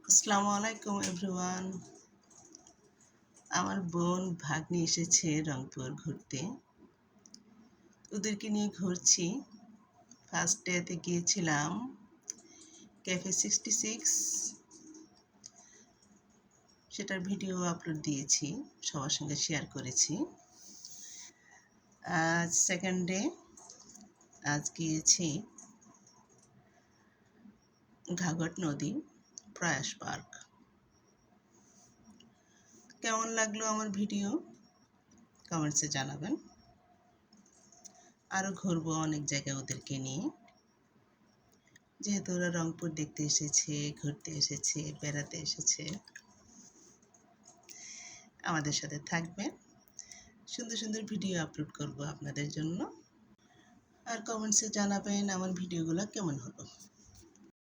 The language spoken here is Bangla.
আসসালামু আলাইকুম এভরিওয়ান। আমার বোন ভাগ্নি এসেছে রংপুর ঘুরতে। ওদেরকে নিয়ে ঘুরছি। ফার্স্ট ডেতে গিয়েছিলাম ক্যাফে 66, সেটার ভিডিও আপলোড দিয়েছি, সবার সঙ্গে শেয়ার করেছি। আজ সেকেন্ড ডে, আজ গিয়েছি ঘাঘট নদী, প্রয়াস পার্ক। কেমন লাগলো আমার ভিডিও কমেন্টসে জানাবেন। আরও ঘুরবো অনেক জায়গায় ওদেরকে নিয়ে, যেহেতু ওরা রংপুর দেখতে এসেছে, ঘুরতে এসেছে, বেড়াতে এসেছে। আমাদের সাথে থাকবেন, সুন্দর সুন্দর ভিডিও আপলোড করব আপনাদের জন্য। আর কমেন্টসে জানাবেন আমার ভিডিওগুলো কেমন হলো।